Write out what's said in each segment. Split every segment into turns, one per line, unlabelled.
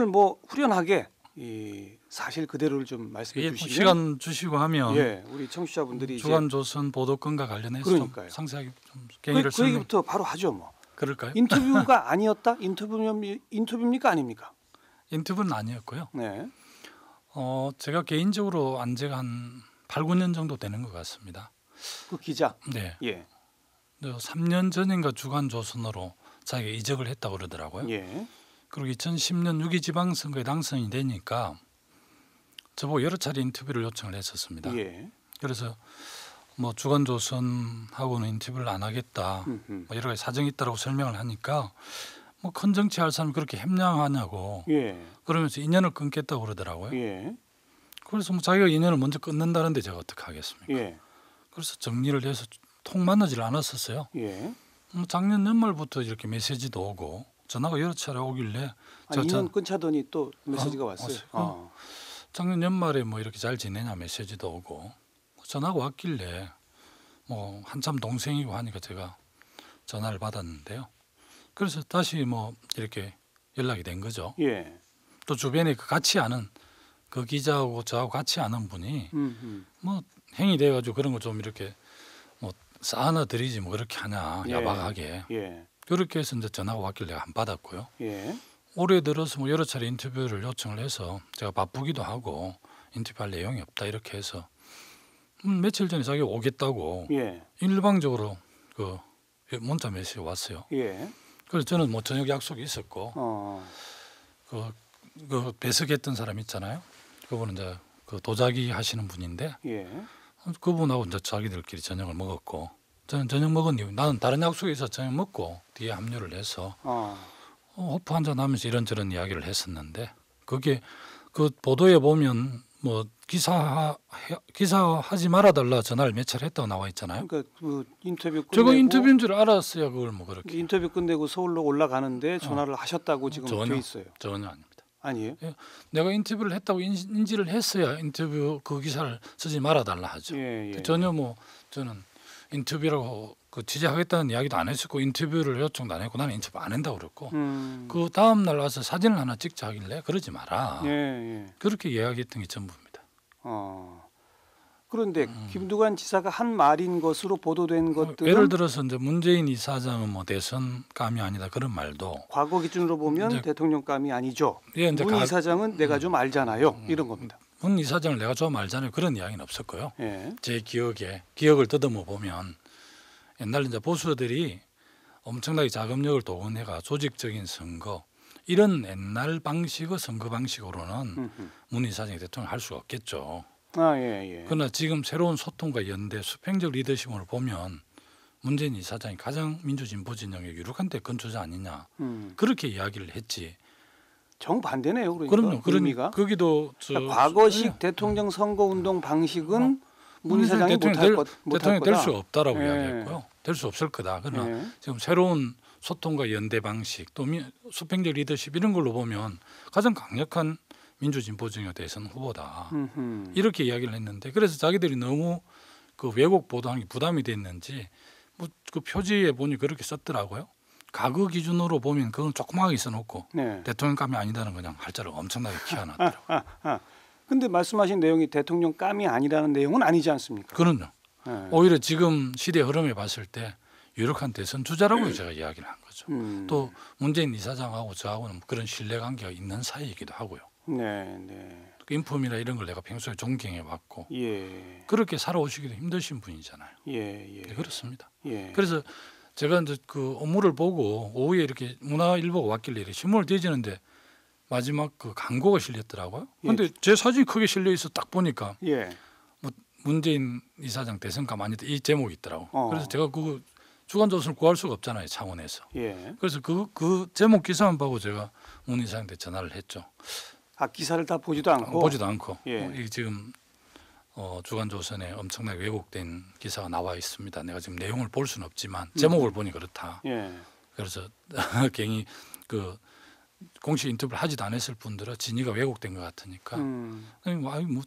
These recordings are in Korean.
오늘 뭐 후련하게 이 사실 그대로를 좀 말씀해
예,
주시면
시간 주시고 하면
예, 우리 청취자분들이
주간조선 보도건과 관련해서
그러니까요.
좀 상세하게 좀
그
경위를 설명.
얘기부터 바로 하죠 뭐.
그럴까요?
인터뷰가 아니었다? 인터뷰입니까 아닙니까?
인터뷰는 아니었고요.
네.
제가 개인적으로 안 지가 한 8, 9년 정도 되는 것 같습니다.
그 기자.
네.
예.
3년 전인가 주간조선으로 자기가 이적을 했다고 그러더라고요.
예.
그리고 2010년 6.2 지방선거에 당선이 되니까 저보고 여러 차례 인터뷰를 요청을 했었습니다.
예.
그래서 뭐 주간조선하고는 인터뷰를 안 하겠다. 뭐 여러 가지 사정이 있다고 설명을 하니까 뭐 큰 정치할 사람이 그렇게 협량하냐고
예.
그러면서 인연을 끊겠다고 그러더라고요.
예.
그래서 뭐 자기가 인연을 먼저 끊는다는데 제가 어떻게 하겠습니까?
예.
그래서 정리를 해서 통 만나질 않았었어요.
예.
작년 연말부터 이렇게 메시지도 오고 전화가 여러 차례 오길래
아니, 인연 끊자더니 또 메시지가 왔어요.
왔어요. 작년 연말에 뭐 이렇게 잘 지내냐 메시지도 오고 전화가 왔길래 뭐 한참 동생이고 하니까 제가 전화를 받았는데요. 그래서 다시 뭐 이렇게 연락이 된 거죠.
예.
또 주변에 같이 아는 그 기자하고 저하고 같이 아는 분이 뭐 행위 돼가지고 그런 거 좀 이렇게 뭐 쌓아놔 드리지 뭐 그렇게 하냐
예.
야박하게
예.
그렇게 해서 이제 전화가 왔길래 안 받았고요.
예.
올해 들어서 뭐 여러 차례 인터뷰를 요청을 해서 제가 바쁘기도 하고 인터뷰할 내용이 없다 이렇게 해서 며칠 전에 자기가 오겠다고
예.
일방적으로 그 문자 메시지 왔어요.
예.
그래서 저는 뭐 저녁 약속이 있었고 그 배석했던 사람 있잖아요. 그분은 이제 그 도자기 하시는 분인데
예.
그분하고 이제 자기들끼리 저녁을 먹었고 저는 저녁 먹은 이후 나는 다른 약속에 있어 저녁 먹고 뒤에 합류를 해서 호프 한잔 하면서 이런저런 이야기를 했었는데 그게 그 보도에 보면 뭐 기사하지 말아달라 전화를 몇 차례 했다고 나와 있잖아요.
그러니까 그 인터뷰 끝내고
저거 인터뷰인 줄 알았어요. 그걸 뭐 그렇게
인터뷰 끝내고 서울로 올라가는데 전화를 하셨다고 지금 돼 있어요.
전혀 아닙니다.
아니에요?
내가 인터뷰를 했다고 인지를 했어야 인터뷰 그 기사를 쓰지 말아달라 하죠.
예.
전혀 뭐 저는 인터뷰라고 그 취재하겠다는 이야기도 안 했었고 인터뷰를 요청도 안 했고 나는 인터뷰 안 한다고 그랬고 그 다음 날 와서 사진을 하나 찍자 하길래 그러지 마라.
예.
그렇게 이야기했던 게 전부입니다.
그런데 김두관 지사가 한 말인 것으로 보도된 것들은
예를 들어서 이제 문재인 이사장은 뭐 대선감이 아니다 그런 말도
과거 기준으로 보면 대통령감이 아니죠.
예, 이제
문 이사장은 내가 좀 알잖아요. 이런 겁니다.
문 이사장을 내가 좀 알잖아요. 그런 이야기는 없었고요.
예.
제 기억을 더듬어 보면 옛날 이제 보수들이 엄청나게 자금력을 동원해가 조직적인 선거 이런 옛날 방식의 선거 방식으로는 문 이사장이 대통령 할 수가 없겠죠.
예.
그러나 지금 새로운 소통과 연대 수평적 리더십을 보면 문재인 이사장이 가장 민주진보 진영의 유력한 대권주자 아니냐 그렇게 이야기를 했지.
정반대네요. 그러니까
그럼요.
의미가.
거기도
그러니까 과거식 대통령 선거운동 방식은 문 이사장이 못할
대통령이 될 수 없다라고
예.
이야기했고요. 될 수 없을 거다. 그러나 지금 새로운 소통과 연대 방식 또 수평적 리더십 이런 걸로 보면 가장 강력한 민주진보정에 대해서는 후보다. 이렇게 이야기를 했는데 그래서 자기들이 너무 그 왜곡 보도하는 게 부담이 됐는지 뭐 그 표지에 보니 그렇게 썼더라고요. 과거 기준으로 보면 그건 조그맣게 써놓고 대통령감이 아니다는 그냥 할자를 엄청나게 키워놨더라고요.
근데 말씀하신 내용이 대통령감이 아니라는 내용은 아니지 않습니까?
그럼요. 오히려 지금 시대 흐름에 봤을 때 유력한 대선 주자라고 제가 이야기를 한 거죠. 또 문재인 이사장하고 저하고는 그런 신뢰관계가 있는 사이이기도 하고요.
네.
인품이나 이런 걸 내가 평소에 존경해 왔고
예.
그렇게 살아오시기도 힘드신 분이잖아요.
예.
네, 그렇습니다.
예.
그래서 제가 이제 그 업무를 보고 오후에 이렇게 문화일보가 왔길래 이렇게 신문을 떼지는데 마지막 그 광고가 실렸더라고요. 그런데 제 사진이 크게 실려 있어 딱 보니까 뭐 문재인 이사장 대선감 아니다 이 제목이 있더라고. 그래서 제가 그 주간조선을 구할 수가 없잖아요 창원에서. 그래서 그 제목 기사만 보고 제가 문 이사장한테 전화를 했죠.
기사를 다 보지도 않고.
이게 지금 주간조선에 엄청나게 왜곡된 기사가 나와 있습니다. 내가 지금 내용을 볼 수는 없지만 제목을 보니 그렇다. 그래서 괜히 그 공식 인터뷰를 하지도 않았을 분들은 진위가 왜곡된 것 같으니까 뭐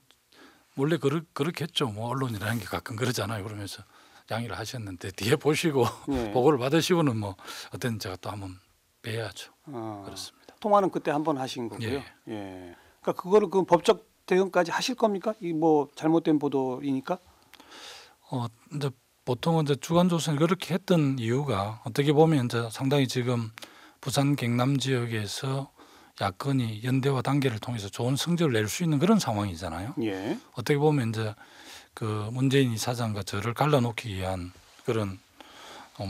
원래 그렇겠죠. 뭐 언론이라는 게 가끔 그러잖아요. 그러면서 양해를 하셨는데 뒤에 보시고 보고를 받으시고는 뭐 어떤 제가 또 한번 뵈야죠. 그렇습니다.
통화는 그때 한번 하신 거고요.
예.
예. 그러니까 그거를 그 법적 대응까지 하실 겁니까? 이 뭐 잘못된 보도이니까.
이제 보통은 이제 주간조선이 그렇게 했던 이유가 어떻게 보면 이제 상당히 지금 부산 경남 지역에서 야권이 연대와 단계를 통해서 좋은 성적을 낼 수 있는 그런 상황이잖아요.
예.
어떻게 보면 이제 그 문재인 이사장과 저를 갈라놓기 위한 그런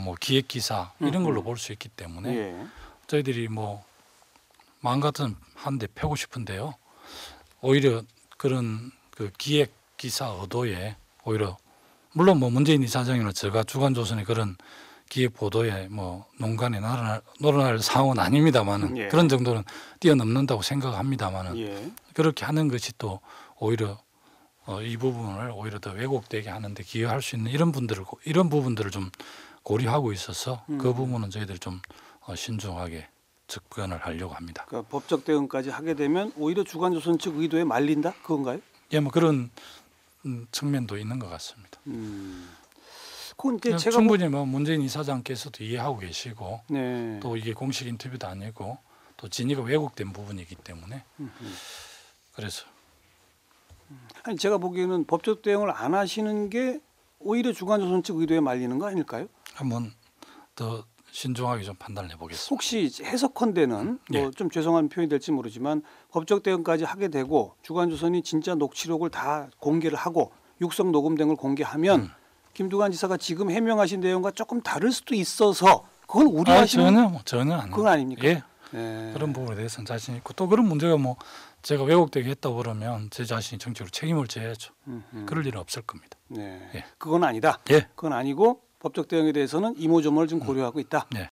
뭐 기획 기사 이런 걸로 볼 수 있기 때문에
예.
저희들이 뭐 마음 같은 한 대 펴고 싶은데요. 오히려 그런 그 기획 기사 의도에 오히려 물론 뭐 문재인 이사장이나 제가 주간조선의 그런 기획 보도에 뭐 농간에 놀아날 상황은 아닙니다만은
예.
그런 정도는 뛰어넘는다고 생각합니다만은
예.
그렇게 하는 것이 또 오히려 이 부분을 오히려 더 왜곡되게 하는데 기여할 수 있는 이런 부분들을 좀 고려하고 있어서 그 부분은 저희들 좀 신중하게 접근을 하려고 합니다.
그러니까 법적 대응까지 하게 되면 오히려 주간조선 측 의도에 말린다 그건가요?
예, 뭐 그런 측면도 있는 것 같습니다.
그건 이제 제가
충분히 뭐 문재인 이사장께서도 이해하고 계시고
네.
또 이게 공식 인터뷰도 아니고 또 진위가 왜곡된 부분이기 때문에 그래서
아니 제가 보기에는 법적 대응을 안 하시는 게 오히려 주간조선 측 의도에 말리는 거 아닐까요?
한번 더 신중하게 좀 판단을 해보겠습니다.
혹시 해석컨대는
예.
뭐 좀 죄송한 표현이 될지 모르지만 법적 대응까지 하게 되고 주간조선이 진짜 녹취록을 다 공개를 하고 육성 녹음된 걸 공개하면 김두관 지사가 지금 해명하신 내용과 조금 다를 수도 있어서 그걸 우려하시는
전혀 아니에요.
그건 아닙니까?
예,
네.
그런 부분에 대해서는 자신 있고 또 그런 문제가 뭐 제가 왜곡되게 했다고 그러면 제 자신이 정치적으로 책임을 져야죠. 그럴 일은 없을 겁니다.
네.
예.
그건 아니다.
예,
그건 아니고 법적 대응에 대해서는 이모저모를 좀 고려하고 있다.
네.